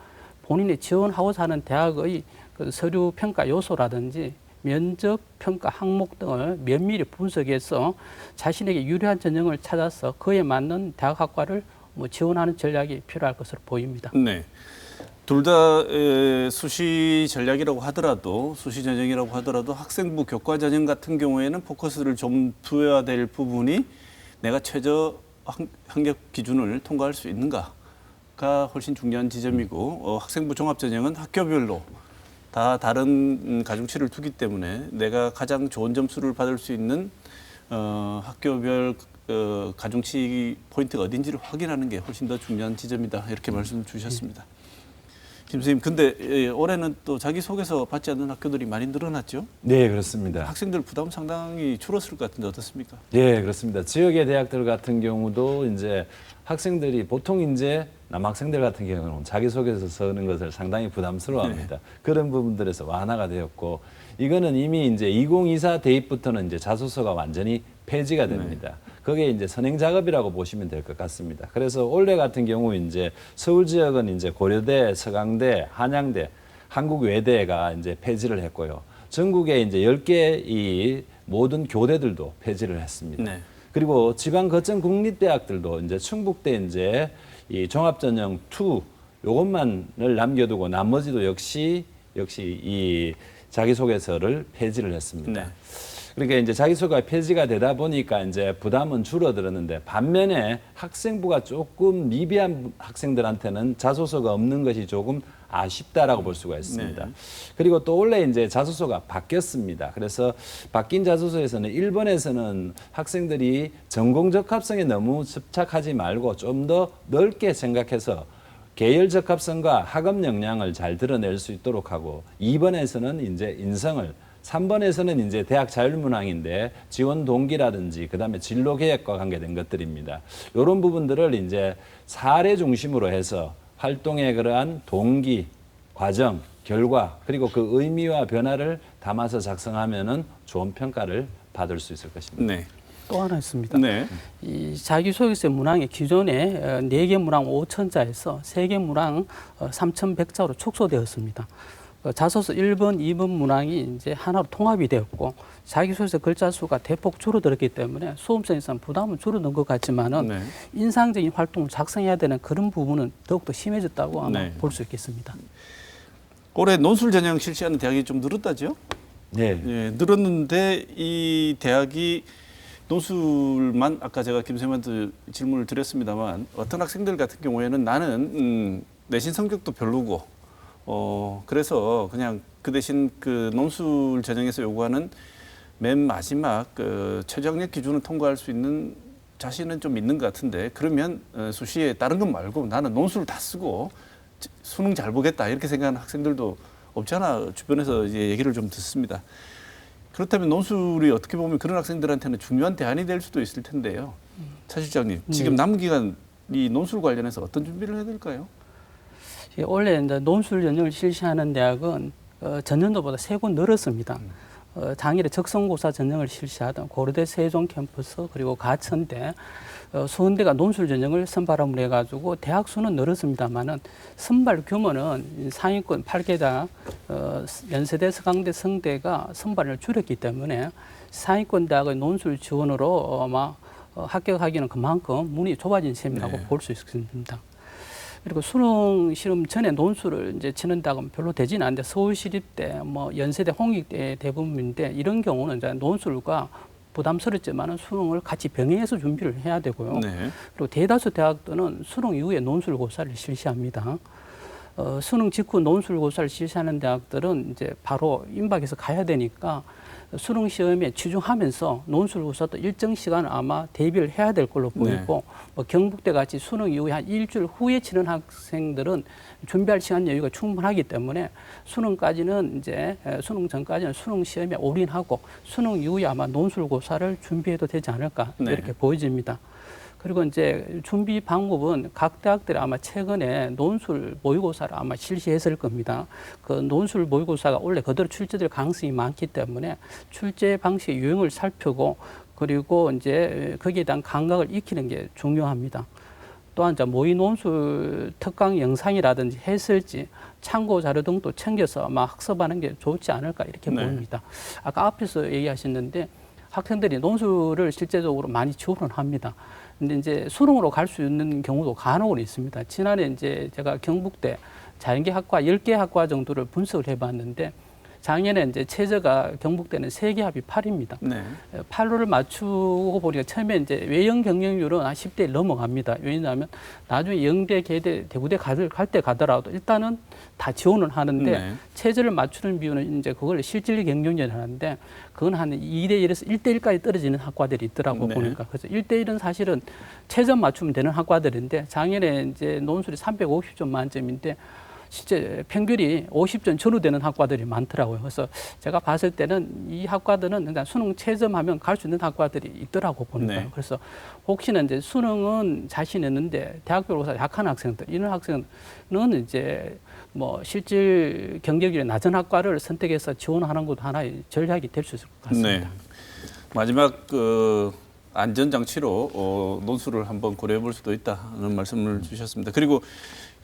본인이 지원하고자 하는 대학의 그 서류 평가 요소라든지 면접 평가 항목 등을 면밀히 분석해서 자신에게 유리한 전형을 찾아서 그에 맞는 대학 학과를 지원하는 전략이 필요할 것으로 보입니다. 네. 둘 다 수시 전략이라고 하더라도 수시 전형이라고 하더라도 학생부 교과 전형 같은 경우에는 포커스를 좀 두어야 될 부분이 내가 최저 학력 기준을 통과할 수 있는가가 전형가 훨씬 중요한 지점이고 학생부 종합전형은 학교별로 다 다른 가중치를 두기 때문에 내가 가장 좋은 점수를 받을 수 있는 학교별 가중치 포인트가 어딘지를 확인하는 게 훨씬 더 중요한 지점이다. 이렇게 말씀 주셨습니다. 김 선생님, 근데 올해는 또 자기소개서 받지 않는 학교들이 많이 늘어났죠? 네, 그렇습니다. 학생들 부담 상당히 줄었을 것 같은데 어떻습니까? 네, 그렇습니다. 지역의 대학들 같은 경우도 이제 학생들이 보통 이제 남학생들 같은 경우는 자기소개서 쓰는 것을 상당히 부담스러워합니다. 그런 부분들에서 완화가 되었고, 이거는 이미 이제 2024 대입부터는 이제 자소서가 완전히 폐지가 됩니다. 그게 이제 선행 작업이라고 보시면 될 것 같습니다. 그래서 올해 같은 경우 이제 서울 지역은 이제 고려대, 서강대, 한양대, 한국외대가 이제 폐지를 했고요. 전국에 이제 10개 이 모든 교대들도 폐지를 했습니다. 네. 그리고 지방 거점 국립대학들도 이제 충북대 이제 이 종합전형 2 요것만을 남겨두고 나머지도 역시 이 자기소개서를 폐지를 했습니다. 네. 그러니까 이제 자기소개가 폐지가 되다 보니까 이제 부담은 줄어들었는데 반면에 학생부가 조금 미비한 학생들한테는 자소서가 없는 것이 조금 아쉽다라고 볼 수가 있습니다. 네. 그리고 또 원래 이제 자소서가 바뀌었습니다. 그래서 바뀐 자소서에서는 1번에서는 학생들이 전공 적합성에 너무 집착하지 말고 좀 더 넓게 생각해서 계열 적합성과 학업 역량을 잘 드러낼 수 있도록 하고 2번에서는 이제 인성을 3번에서는 이제 대학 자율문항인데 지원 동기라든지 그다음에 진로 계획과 관계된 것들입니다. 이런 부분들을 이제 사례 중심으로 해서 활동의 그러한 동기, 과정, 결과 그리고 그 의미와 변화를 담아서 작성하면은 좋은 평가를 받을 수 있을 것입니다. 네. 또 하나 있습니다. 네. 이 자기소개서 문항이 기존에 4개 문항 5,000자에서 3개 문항 3,100자로 축소되었습니다. 자소서 1번, 2번 문항이 이제 하나로 통합이 되었고 자기소개서 글자 수가 대폭 줄어들었기 때문에 수험생에서는 부담은 줄어든 것 같지만은 네. 인상적인 활동을 작성해야 되는 그런 부분은 더욱더 심해졌다고 아마 네. 볼 수 있겠습니다. 올해 논술 전형 실시하는 대학이 좀 늘었다죠? 네. 예, 늘었는데 이 대학이 논술만 아까 제가 김 선생님한테 질문을 드렸습니다만 어떤 학생들 같은 경우에는 나는 내신 성적도 별로고 그래서 그냥 그 대신 그 논술 전형에서 요구하는 맨 마지막 그 최저학력 기준을 통과할 수 있는 자신은 좀 있는 것 같은데 그러면 수시에 다른 것 말고 나는 논술을 다 쓰고 수능 잘 보겠다 이렇게 생각하는 학생들도 없잖아. 주변에서 이제 얘기를 좀 듣습니다. 그렇다면 논술이 어떻게 보면 그런 학생들한테는 중요한 대안이 될 수도 있을 텐데요. 차 실장님, 지금 남은 기간 이 논술 관련해서 어떤 준비를 해야 될까요? 예, 원래 이제 논술 전형을 실시하는 대학은 전년도보다 3곳 늘었습니다. 당일에 적성고사 전형을 실시하던 고려대 세종 캠퍼스 그리고 가천대, 수원대가 논술 전형을 선발함을 해가지고 대학 수는 늘었습니다만은 선발 규모는 상위권 8개다 연세대, 서강대, 성대가 선발을 줄였기 때문에 상위권 대학의 논술 지원으로 아마 합격하기는 그만큼 문이 좁아진 셈이라고 네. 볼 수 있습니다. 그리고 수능 시험 전에 논술을 이제 치는 대학은 별로 되지는 않는데 서울시립대, 뭐 연세대, 홍익대 대부분인데 이런 경우는 이제 논술과 부담스럽지만은 수능을 같이 병행해서 준비를 해야 되고요. 네. 그리고 대다수 대학들은 수능 이후에 논술고사를 실시합니다. 수능 직후 논술고사를 실시하는 대학들은 이제 바로 임박해서 가야 되니까 수능 시험에 치중하면서 논술고사도 일정 시간 아마 대비를 해야 될 걸로 보이고 뭐 경북대 같이 수능 이후에 한 일주일 후에 치는 학생들은 준비할 시간 여유가 충분하기 때문에 수능까지는 이제 수능 전까지는 수능 시험에 올인하고 수능 이후에 아마 논술고사를 준비해도 되지 않을까 네. 이렇게 보여집니다. 그리고 이제 준비 방법은 각 대학들이 아마 최근에 논술 모의고사를 아마 실시했을 겁니다. 그 논술 모의고사가 원래 그대로 출제될 가능성이 많기 때문에 출제 방식의 유형을 살피고 그리고 이제 거기에 대한 감각을 익히는 게 중요합니다. 또한 이제 모의 논술 특강 영상이라든지 해설지, 참고 자료 등도 챙겨서 아마 학습하는 게 좋지 않을까 이렇게 보입니다. 아까 앞에서 얘기하셨는데 학생들이 논술을 실제적으로 많이 지원을 합니다. 근데 이제 수능으로 갈 수 있는 경우도 간혹은 있습니다. 지난해 이제 제가 경북대 자연계학과 10개 학과 정도를 분석을 해봤는데 작년에 이제 최저가 경북대는 세계 합이 8입니다. 네. 8를 맞추고 보니까 처음에 이제 외형 경쟁률은 한 10대 넘어갑니다. 왜냐하면 나중에 영대, 계대, 대구대 갈 때 가더라도 일단은 다 지원을 하는데 네. 최저를 맞추는 비율은 이제 그걸 실질 경쟁률을 하는데 그건 한 2대 1에서 1대 1까지 떨어지는 학과들이 있더라고 네. 보니까 그래서 1대 1은 사실은 최저 맞추면 되는 학과들인데 작년에 이제 논술이 350점 만점인데 실제 평균이 50점 전후되는 학과들이 많더라고요. 그래서 제가 봤을 때는 이 학과들은 그냥 수능 최저하면 갈 수 있는 학과들이 있더라고 보니까요. 네. 그래서 혹시나 이제 수능은 자신 있는데 대학교로서 약한 학생들 이런 학생은 이제 뭐 실질 경쟁률이 낮은 학과를 선택해서 지원하는 것도 하나의 전략이 될 수 있을 것 같습니다. 네. 마지막 안전 장치로 논술을 한번 고려해 볼 수도 있다는 말씀을 주셨습니다. 그리고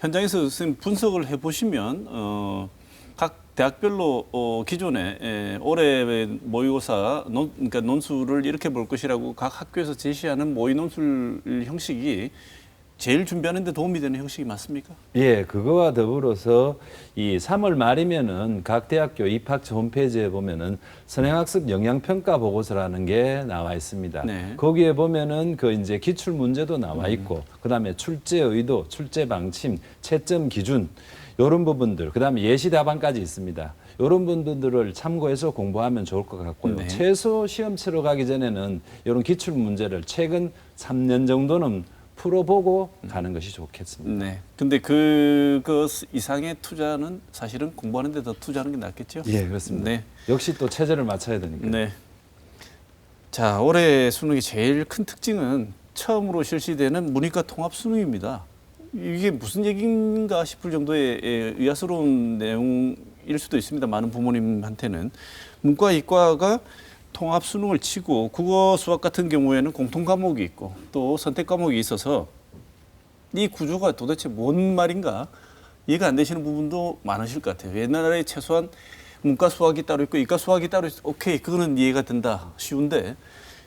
현장에서 선생님 분석을 해보시면 각 대학별로 기존에 올해 모의고사 그러니까 논술을 이렇게 볼 것이라고 각 학교에서 제시하는 모의 논술 형식이 제일 준비하는 데 도움이 되는 형식이 맞습니까? 예, 그거와 더불어서 이 3월 말이면은 각 대학교 입학처 홈페이지에 보면은 선행학습 영향평가 보고서라는 게 나와 있습니다. 네. 거기에 보면은 그 이제 기출 문제도 나와 있고, 그다음에 출제 의도, 출제 방침, 채점 기준 이런 부분들, 그다음에 예시 답안까지 있습니다. 이런 분들을 참고해서 공부하면 좋을 것 같고요. 네. 최소 시험 치러 가기 전에는 이런 기출 문제를 최근 3년 정도는 풀어보고 가는 것이 좋겠습니다. 네. 근데 그거 이상의 투자는 사실은 공부하는 데 더 투자하는 게 낫겠죠? 예, 그렇습니다. 네. 역시 또 체제를 맞춰야 되니까. 네. 자, 올해 수능의 제일 큰 특징은 처음으로 실시되는 문이과 통합 수능입니다. 이게 무슨 얘기인가 싶을 정도의 의아스러운 내용일 수도 있습니다. 많은 부모님한테는. 문과, 이과가 통합 수능을 치고 국어, 수학 같은 경우에는 공통 과목이 있고 또 선택 과목이 있어서 이 구조가 도대체 뭔 말인가 이해가 안 되시는 부분도 많으실 것 같아요. 옛날에 최소한 문과 수학이 따로 있고 이과 수학이 따로 있어. 오케이, 그거는 이해가 된다. 쉬운데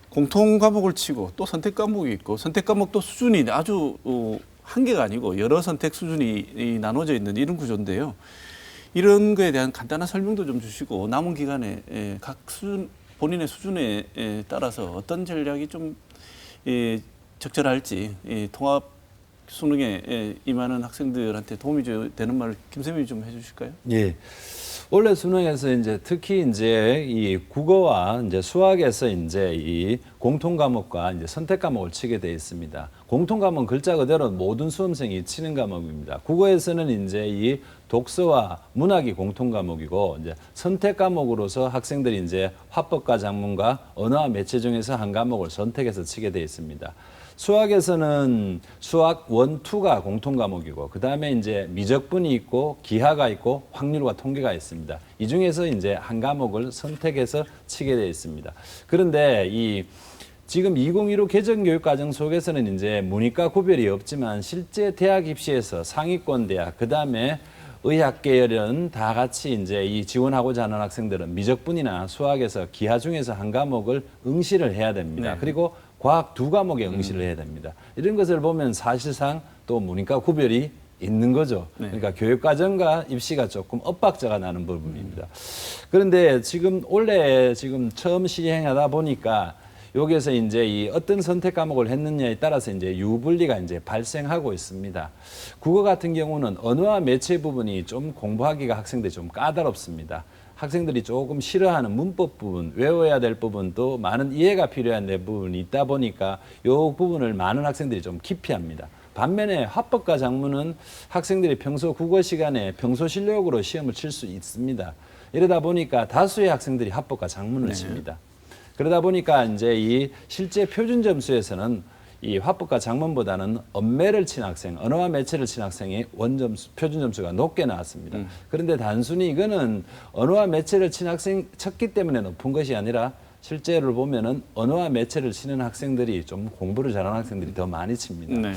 공통 과목을 치고 또 선택 과목이 있고 선택 과목도 수준이 아주 한계가 아니고 여러 선택 수준이 나눠져 있는 이런 구조인데요. 이런 거에 대한 간단한 설명도 좀 주시고 남은 기간에 각 수준 본인의 수준에 따라서 어떤 전략이 좀 적절할지 통합 수능에 임하는 학생들한테 도움이 되는 말을 김 선생님이 좀 해주실까요? 예. 올해 수능에서 이제 특히 이제 이 국어와 이제 수학에서 이제 이 공통 과목과 이제 선택 과목을 치게 돼 있습니다. 공통 과목은 글자 그대로 모든 수험생이 치는 과목입니다. 국어에서는 이제 이 독서와 문학이 공통 과목이고 이제 선택 과목으로서 학생들이 이제 화법과 작문과 언어와 매체 중에서 한 과목을 선택해서 치게 돼 있습니다. 수학에서는 수학 1, 2가 공통 과목이고 그다음에 이제 미적분이 있고 기하가 있고 확률과 통계가 있습니다. 이 중에서 이제 한 과목을 선택해서 치게 되어 있습니다. 그런데 이 지금 2015 개정교육과정 속에서는 이제 문이과 구별이 없지만 실제 대학 입시에서 상위권 대학 그다음에 의학 계열은 다 같이 이제 이 지원하고자 하는 학생들은 미적분이나 수학에서 기하 중에서 한 과목을 응시를 해야 됩니다. 네. 그리고 과학 2과목에 응시를 해야 됩니다. 이런 것을 보면 사실상 또 문이과 구별이 있는 거죠. 네. 그러니까 교육과정과 입시가 조금 엇박자가 나는 부분입니다. 그런데 지금 올해 지금 처음 시행하다 보니까 여기에서 이제 이 어떤 선택 과목을 했느냐에 따라서 이제 유불리가 이제 발생하고 있습니다. 국어 같은 경우는 언어와 매체 부분이 좀 공부하기가 학생들이 좀 까다롭습니다. 학생들이 조금 싫어하는 문법 부분, 외워야 될 부분도 많은 이해가 필요한 부분이 있다 보니까 이 부분을 많은 학생들이 좀 기피합니다. 반면에 화법과 작문은 학생들이 평소 국어 시간에 평소 실력으로 시험을 칠 수 있습니다. 이러다 보니까 다수의 학생들이 화법과 작문을 칩니다. 그러다 보니까 이제 이 실제 표준 점수에서는 이 화법과 작문보다는 언매를 친 학생, 언어와 매체를 친 학생이 원점수, 표준 점수가 높게 나왔습니다. 그런데 단순히 이거는 언어와 매체를 친 학생 쳤기 때문에 높은 것이 아니라 실제로 보면은 언어와 매체를 치는 학생들이 좀 공부를 잘하는 학생들이 더 많이 칩니다. 네.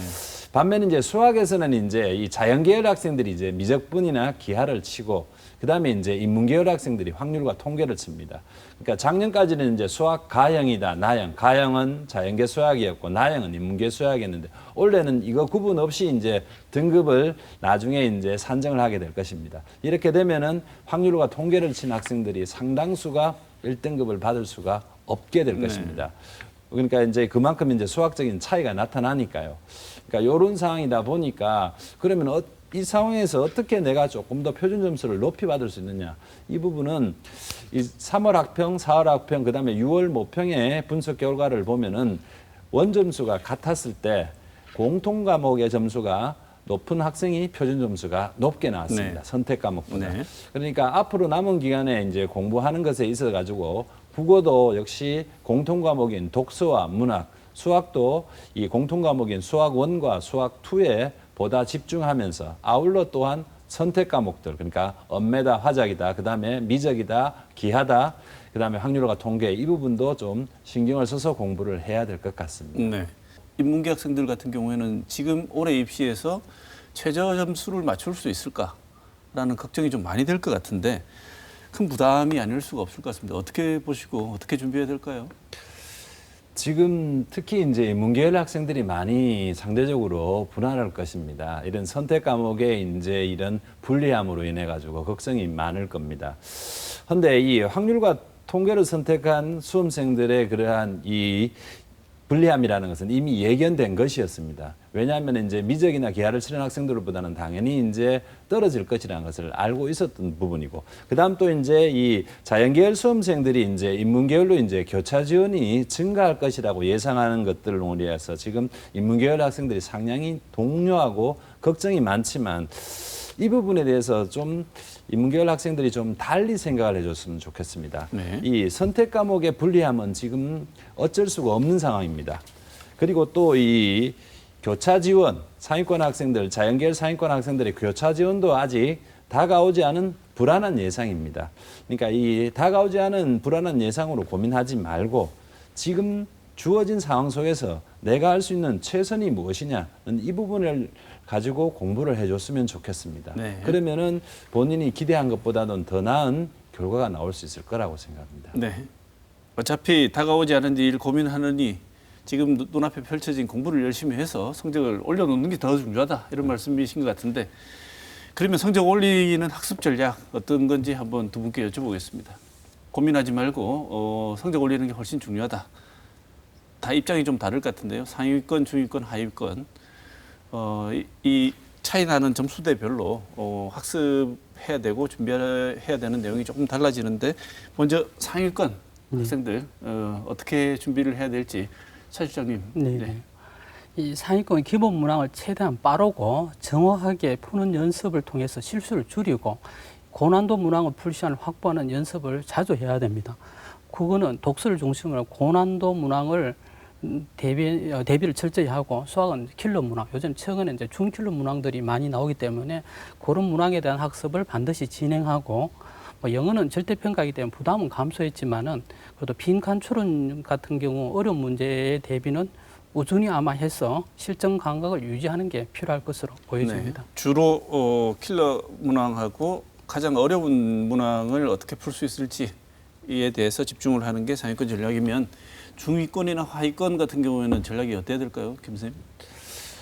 반면에 이제 수학에서는 이제 이 자연계열 학생들이 이제 미적분이나 기하를 치고 그다음에 이제 인문계열 학생들이 확률과 통계를 칩니다. 그러니까 작년까지는 이제 수학 가형이다, 나형. 가형은 자연계 수학이었고 나형은 인문계 수학이었는데 올해는 이거 구분 없이 이제 등급을 나중에 이제 산정을 하게 될 것입니다. 이렇게 되면은 확률과 통계를 친 학생들이 상당수가 1등급을 받을 수가 없게 될 것입니다. 그러니까 이제 그만큼 이제 수학적인 차이가 나타나니까요. 그러니까 이런 상황이다 보니까 그러면 이 상황에서 어떻게 내가 조금 더 표준 점수를 높이 받을 수 있느냐. 이 부분은 이 3월 학평, 4월 학평, 그다음에 6월 모평의 분석 결과를 보면은 원점수가 같았을 때 공통 과목의 점수가 높은 학생이 표준 점수가 높게 나왔습니다. 네. 선택 과목보다. 네. 그러니까 앞으로 남은 기간에 이제 공부하는 것에 있어 가지고 국어도 역시 공통 과목인 독서와 문학, 수학도 이 공통 과목인 수학 1과 수학 2에 보다 집중하면서 아울러 또한 선택 과목들 그러니까 언매다, 화작이다, 그다음에 미적이다, 기하다, 그다음에 확률과 통계 이 부분도 좀 신경을 써서 공부를 해야 될 것 같습니다. 네. 인문계 학생들 같은 경우에는 지금 올해 입시에서 최저 점수를 맞출 수 있을까라는 걱정이 좀 많이 될 것 같은데 큰 부담이 아닐 수가 없을 것 같습니다. 어떻게 보시고 어떻게 준비해야 될까요? 지금 특히 이제 인문계열 학생들이 많이 상대적으로 불안할 것입니다. 이런 선택 과목의 이제 이런 불리함으로 인해 가지고 걱정이 많을 겁니다. 그런데 이 확률과 통계를 선택한 수험생들의 그러한 이 불리함이라는 것은 이미 예견된 것이었습니다. 왜냐하면 이제 미적이나 기하를 치는 학생들보다는 당연히 이제 떨어질 것이라는 것을 알고 있었던 부분이고, 그다음 또 이제 이 자연계열 수험생들이 이제 인문계열로 이제 교차 지원이 증가할 것이라고 예상하는 것들로 인해서 지금 인문계열 학생들이 상당히 동요하고 걱정이 많지만 이 부분에 대해서 좀 인문계열 학생들이 좀 달리 생각을 해줬으면 좋겠습니다. 네. 이 선택 과목의 불리함은 지금 어쩔 수가 없는 상황입니다. 그리고 또 이 교차 지원, 상위권 학생들, 자연계열 상위권 학생들의 교차 지원도 아직 다가오지 않은 불안한 예상입니다. 그러니까 이 다가오지 않은 불안한 예상으로 고민하지 말고 지금 주어진 상황 속에서 내가 할 수 있는 최선이 무엇이냐는 이 부분을 가지고 공부를 해줬으면 좋겠습니다. 네. 그러면은 본인이 기대한 것보다는 더 나은 결과가 나올 수 있을 거라고 생각합니다. 네. 어차피 다가오지 않은 일 고민하느니 지금 눈앞에 펼쳐진 공부를 열심히 해서 성적을 올려놓는 게 더 중요하다 이런 말씀이신 것 같은데 그러면 성적 올리는 학습 전략 어떤 건지 한번 두 분께 여쭤보겠습니다. 고민하지 말고 성적 올리는 게 훨씬 중요하다. 다 입장이 좀 다를 것 같은데요. 상위권, 중위권, 하위권 이 차이 나는 점수대별로 학습해야 되고 준비해야 되는 내용이 조금 달라지는데 먼저 상위권 학생들 어떻게 준비를 해야 될지 차 실장님. 네. 이 상위권 기본 문항을 최대한 빠르고 정확하게 푸는 연습을 통해서 실수를 줄이고 고난도 문항을 풀 시간을 확보하는 연습을 자주 해야 됩니다. 국어는 독서를 중심으로 고난도 문항을 대비를 철저히 하고 수학은 킬러 문항, 요즘 최근에 이제 중킬러 문항들이 많이 나오기 때문에 그런 문항에 대한 학습을 반드시 진행하고 영어는 절대평가이기 때문에 부담은 감소했지만은 그래도 빈칸 추론 같은 경우 어려운 문제의 대비는 꾸준히 아마 해서 실전 감각을 유지하는 게 필요할 것으로 보여집니다. 네. 주로 킬러 문항하고 가장 어려운 문항을 어떻게 풀 수 있을지에 대해서 집중을 하는 게 상위권 전략이면 중위권이나 하위권 같은 경우에는 전략이 어때야 될까요, 김 선생님?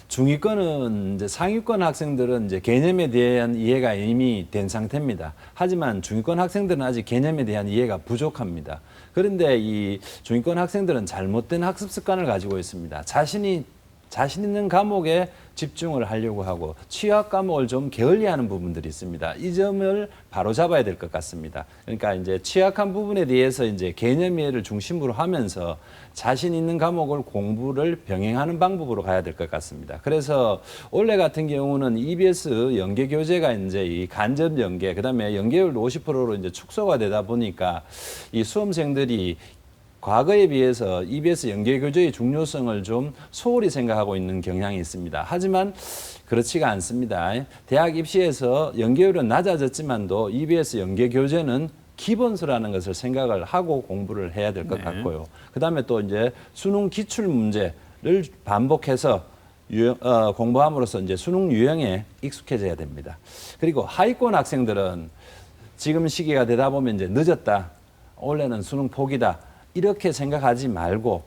중위권은 이제 상위권 학생들은 이제 개념에 대한 이해가 이미 된 상태입니다. 하지만 중위권 학생들은 아직 개념에 대한 이해가 부족합니다. 그런데 이 중위권 학생들은 잘못된 학습 습관을 가지고 있습니다. 자신 있는 과목에 집중을 하려고 하고 취약 과목을 좀 게을리하는 부분들이 있습니다. 이 점을 바로 잡아야 될 것 같습니다. 그러니까 이제 취약한 부분에 대해서 이제 개념 이해를 중심으로 하면서 자신 있는 과목을 공부를 병행하는 방법으로 가야 될 것 같습니다. 그래서 올해 같은 경우는 EBS 연계 교재가 이제 이 간접 연계, 그다음에 연계율도 50%로 이제 축소가 되다 보니까 이 수험생들이 과거에 비해서 EBS 연계교재의 중요성을 좀 소홀히 생각하고 있는 경향이 있습니다. 하지만 그렇지가 않습니다. 대학 입시에서 연계율은 낮아졌지만도 EBS 연계교재는 기본서라는 것을 생각을 하고 공부를 해야 될 것 네. 같고요. 그다음에 또 이제 수능 기출 문제를 반복해서 공부함으로써 이제 수능 유형에 익숙해져야 됩니다. 그리고 하위권 학생들은 지금 시기가 되다 보면 이제 늦었다, 올해는 수능 포기다 이렇게 생각하지 말고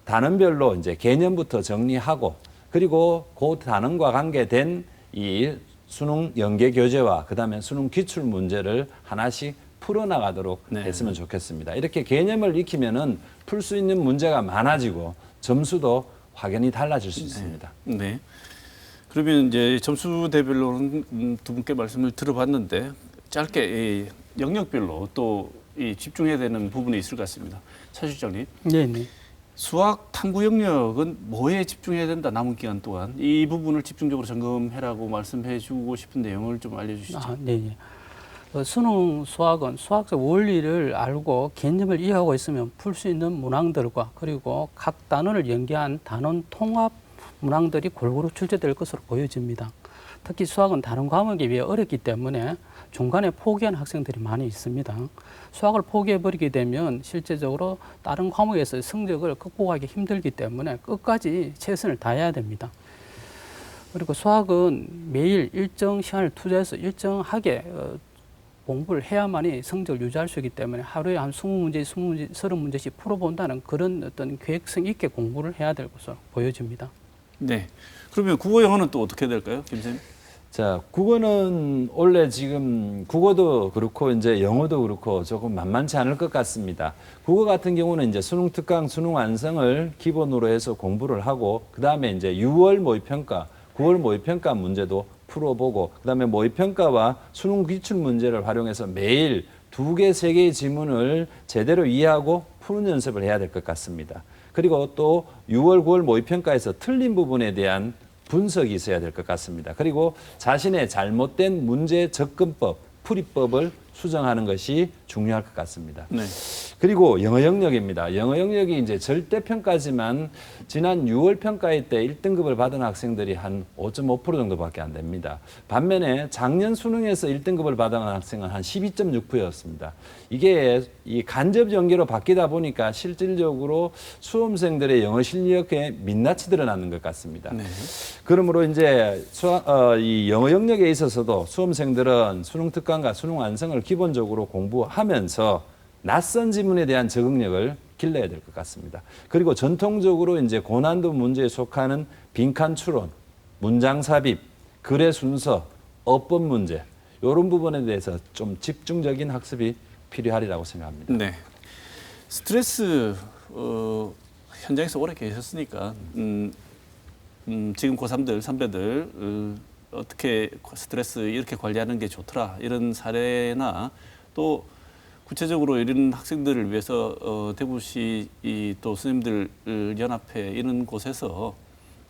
단원별로 이제 개념부터 정리하고 그리고 그 단원과 관계된 이 수능 연계 교재와 그다음에 수능 기출 문제를 하나씩 풀어나가도록 네. 했으면 좋겠습니다. 이렇게 개념을 익히면은 풀 수 있는 문제가 많아지고 점수도 확연히 달라질 수 있습니다. 네. 그러면 이제 점수대별로는 두 분께 말씀을 들어봤는데 짧게 이 영역별로 또 이 집중해야 되는 부분이 있을 것 같습니다. 차 실장님, 네, 네. 수학 탐구 영역은 뭐에 집중해야 된다 남은 기간 동안 이 부분을 집중적으로 점검해라고 말씀해주고 싶은 내용을 좀 알려주시죠. 네, 네. 수능 수학은 수학적 원리를 알고 개념을 이해하고 있으면 풀 수 있는 문항들과 그리고 각 단원을 연계한 단원 통합 문항들이 골고루 출제될 것으로 보여집니다. 특히 수학은 다른 과목에 비해 어렵기 때문에 중간에 포기한 학생들이 많이 있습니다. 수학을 포기해버리게 되면 실제적으로 다른 과목에서 성적을 극복하기 힘들기 때문에 끝까지 최선을 다해야 됩니다. 그리고 수학은 매일 일정 시간을 투자해서 일정하게 공부를 해야만이 성적을 유지할 수 있기 때문에 하루에 한 20문제, 20문제, 30문제씩 풀어본다는 그런 어떤 계획성 있게 공부를 해야 될 것으로 보여집니다. 네. 그러면 국어 영어는 또 어떻게 될까요, 김 선생님? 자, 국어는 원래 지금 국어도 그렇고 이제 영어도 그렇고 조금 만만치 않을 것 같습니다. 국어 같은 경우는 이제 수능 특강, 수능 완성을 기본으로 해서 공부를 하고 그다음에 이제 6월 모의평가, 9월 모의평가 문제도 풀어보고 그다음에 모의평가와 수능 기출 문제를 활용해서 매일 2개, 3개의 지문을 제대로 이해하고 푸는 연습을 해야 될 것 같습니다. 그리고 또 6월, 9월 모의평가에서 틀린 부분에 대한 분석이 있어야 될 것 같습니다. 그리고 자신의 잘못된 문제 접근법, 풀이법을 수정하는 것이 중요할 것 같습니다. 네. 그리고 영어 영역입니다. 영어 영역이 이제 절대 평가지만 지난 6월 평가회 때 1등급을 받은 학생들이 한 5.5% 정도밖에 안 됩니다. 반면에 작년 수능에서 1등급을 받은 학생은 한 12.6%였습니다. 이게 이 간접 연계로 바뀌다 보니까 실질적으로 수험생들의 영어 실력에 민낯이 드러나는 것 같습니다. 네. 그러므로 이제 이 영어 영역에 있어서도 수험생들은 수능 특강과 수능 완성을 기본적으로 공부하면서 낯선 지문에 대한 적응력을 길러야 될 것 같습니다. 그리고 전통적으로 이제 고난도 문제에 속하는 빈칸 추론, 문장 삽입, 글의 순서, 어법 문제 이런 부분에 대해서 좀 집중적인 학습이 필요하리라고 생각합니다. 네. 스트레스 현장에서 오래 계셨으니까 지금 고3들, 선배들 어떻게 스트레스 이렇게 관리하는 게 좋더라 이런 사례나 또 구체적으로 이런 학생들을 위해서 대구시 또 선생님들 연합회 이런 곳에서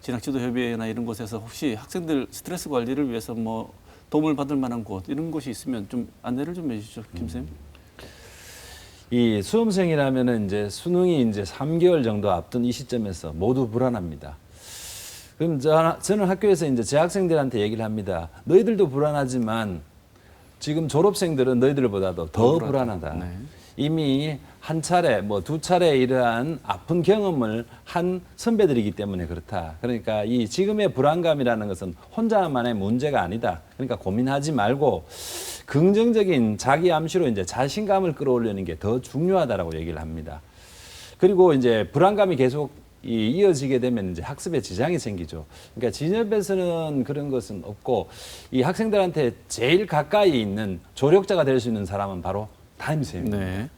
진학지도협의회나 이런 곳에서 혹시 학생들 스트레스 관리를 위해서 뭐 도움을 받을 만한 곳 이런 곳이 있으면 좀 안내를 좀 해주시죠, 김 선생님. 이 수험생이라면은 이제 수능이 이제 3개월 정도 앞둔 이 시점에서 모두 불안합니다. 그럼 저는 학교에서 이제 제 학생들한테 얘기를 합니다. 너희들도 불안하지만 지금 졸업생들은 너희들보다도 더 불안하다. 네. 이미 한 차례, 뭐 두 차례 이러한 아픈 경험을 한 선배들이기 때문에 그렇다. 그러니까 이 지금의 불안감이라는 것은 혼자만의 문제가 아니다. 그러니까 고민하지 말고 긍정적인 자기 암시로 이제 자신감을 끌어올리는 게 더 중요하다라고 얘기를 합니다. 그리고 이제 불안감이 계속 이어지게 되면 이제 학습에 지장이 생기죠. 그러니까 진협에서는 그런 것은 없고 이 학생들한테 제일 가까이 있는 조력자가 될 수 있는 사람은 바로 담임선생입니다. 네.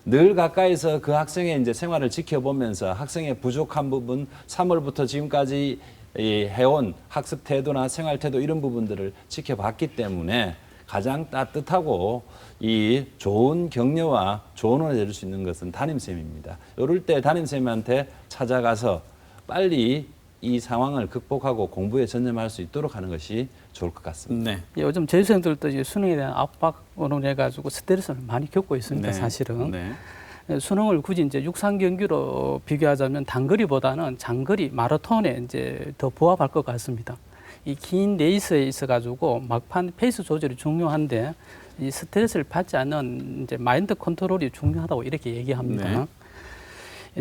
늘 가까이서 그 학생의 이제 생활을 지켜보면서 학생의 부족한 부분, 3월부터 지금까지 해온 학습 태도나 생활 태도 이런 부분들을 지켜봤기 때문에 가장 따뜻하고 이 좋은 격려와 조언을 해줄 수 있는 것은 담임쌤입니다. 이럴 때 담임쌤한테 찾아가서 빨리 이 상황을 극복하고 공부에 전념할 수 있도록 하는 것이 좋을 것 같습니다. 네. 요즘 재수생들도 이제 수능에 대한 압박으로 해가지고 스트레스를 많이 겪고 있습니다. 네. 사실은. 네. 수능을 굳이 이제 육상 경기로 비교하자면 단거리보다는 장거리 마라톤에 이제 더 부합할 것 같습니다. 이 긴 레이스에 있어가지고 막판 페이스 조절이 중요한데 이 스트레스를 받지 않는 이제 마인드 컨트롤이 중요하다고 이렇게 얘기합니다.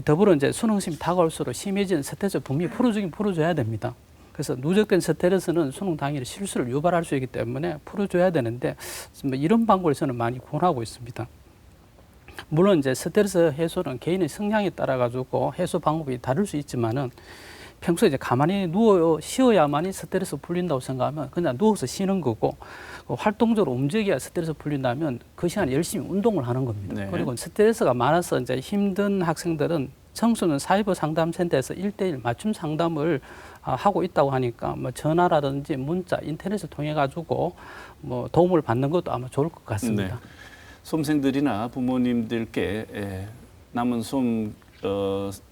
더불어 이제 수능심이 다가올수록 심해진 스트레스 분명히 풀어주긴 풀어줘야 됩니다. 그래서 누적된 스트레스는 수능 당일 실수를 유발할 수 있기 때문에 풀어줘야 되는데 뭐 이런 방법을 저는 많이 권하고 있습니다. 물론 이제 스트레스 해소는 개인의 성향에 따라 가지고 해소 방법이 다를 수 있지만은 평소에 이제 가만히 누워 쉬어야만이 스트레스 풀린다고 생각하면 그냥 누워서 쉬는 거고 활동적으로 움직여야 스트레스 풀린다면 그 시간에 열심히 운동을 하는 겁니다. 네. 그리고 스트레스가 많아서 이제 힘든 학생들은 청소년 사이버 상담센터에서 1대1 맞춤 상담을 하고 있다고 하니까 뭐 전화라든지 문자, 인터넷을 통해 가지고 뭐 도움을 받는 것도 아마 좋을 것 같습니다. 네. 수험생들이나 부모님들께 남은 수험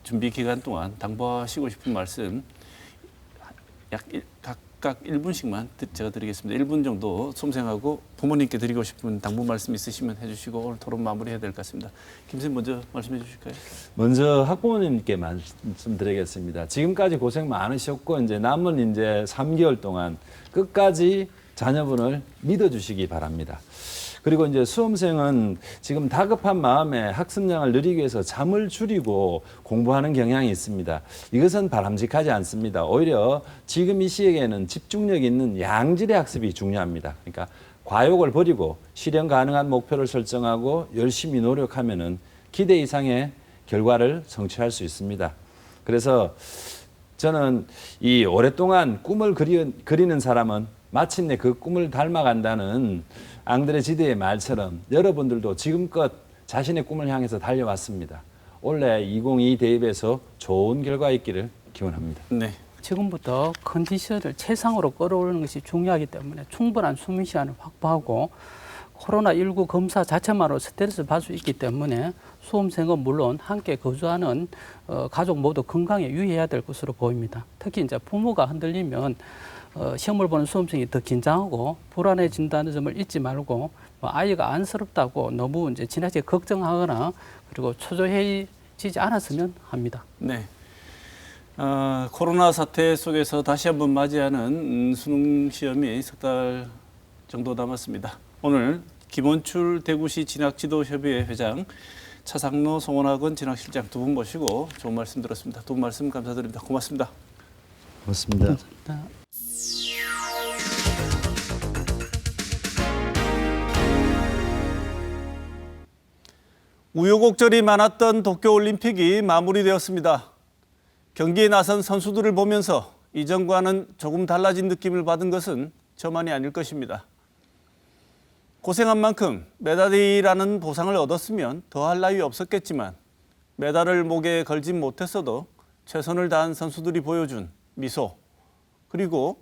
준비 기간 동안 당부하시고 싶은 말씀 각각 1분씩만 제가 드리겠습니다. 1분 정도 수험생하고 부모님께 드리고 싶은 당부 말씀 있으시면 해주시고 오늘 토론 마무리해야 될 것 같습니다. 김 선생님 먼저 말씀해 주실까요? 먼저 학부모님께 말씀드리겠습니다. 지금까지 고생 많으셨고 이제 남은 이제 3개월 동안 끝까지 자녀분을 믿어주시기 바랍니다. 그리고 이제 수험생은 지금 다급한 마음에 학습량을 늘리기 위해서 잠을 줄이고 공부하는 경향이 있습니다. 이것은 바람직하지 않습니다. 오히려 지금 이 시기에는 집중력 있는 양질의 학습이 중요합니다. 그러니까 과욕을 버리고 실현 가능한 목표를 설정하고 열심히 노력하면은 기대 이상의 결과를 성취할 수 있습니다. 그래서 저는 이 오랫동안 꿈을 그리는 사람은 마침내 그 꿈을 닮아간다는 앙드레 지드의 말처럼 여러분들도 지금껏 자신의 꿈을 향해서 달려왔습니다. 올해 2022 대입에서 좋은 결과 있기를 기원합니다. 네. 지금부터 컨디션을 최상으로 끌어올리는 것이 중요하기 때문에 충분한 수면 시간을 확보하고 코로나19 검사 자체만으로 스트레스를 받을 수 있기 때문에 수험생은 물론 함께 거주하는 가족 모두 건강에 유의해야 될 것으로 보입니다. 특히 이제 부모가 흔들리면 시험을 보는 수험생이 더 긴장하고 불안해진다는 점을 잊지 말고 아이가 안쓰럽다고 너무 이제 지나치게 걱정하거나 그리고 초조해지지 않았으면 합니다. 네. 코로나 사태 속에서 다시 한번 맞이하는 수능 시험이 석 달 정도 남았습니다. 오늘 김원출 대구시 진학지도협의회 회장, 차상로 송원학원 진학실장 두 분 모시고 좋은 말씀 들었습니다. 두 분 말씀 감사드립니다. 고맙습니다. 고맙습니다. 우여곡절이 많았던 도쿄올림픽이 마무리되었습니다. 경기에 나선 선수들을 보면서 이전과는 조금 달라진 느낌을 받은 것은 저만이 아닐 것입니다. 고생한 만큼 메달이라는 보상을 얻었으면 더할 나위 없었겠지만 메달을 목에 걸지 못했어도 최선을 다한 선수들이 보여준 미소, 그리고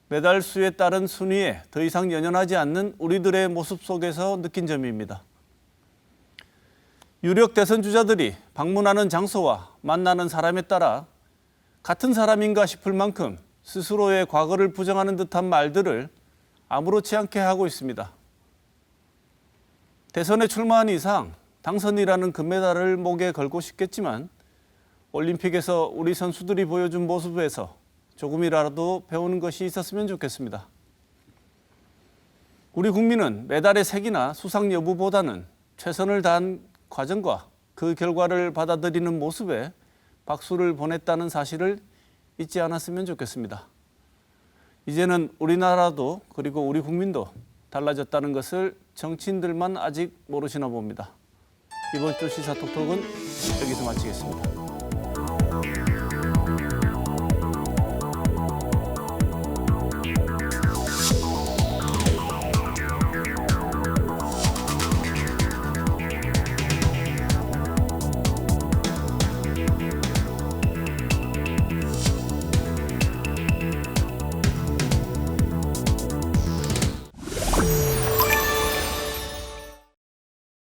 메달 수에 따른 순위에 더 이상 연연하지 않는 우리들의 모습 속에서 느낀 점입니다. 유력 대선 주자들이 방문하는 장소와 만나는 사람에 따라 같은 사람인가 싶을 만큼 스스로의 과거를 부정하는 듯한 말들을 아무렇지 않게 하고 있습니다. 대선에 출마한 이상 당선이라는 금메달을 목에 걸고 싶겠지만 올림픽에서 우리 선수들이 보여준 모습에서 조금이라도 배우는 것이 있었으면 좋겠습니다. 우리 국민은 메달의 색이나 수상 여부보다는 최선을 다한 과정과 그 결과를 받아들이는 모습에 박수를 보냈다는 사실을 잊지 않았으면 좋겠습니다. 이제는 우리나라도 그리고 우리 국민도 달라졌다는 것을 정치인들만 아직 모르시나 봅니다. 이번 주 시사톡톡은 여기서 마치겠습니다.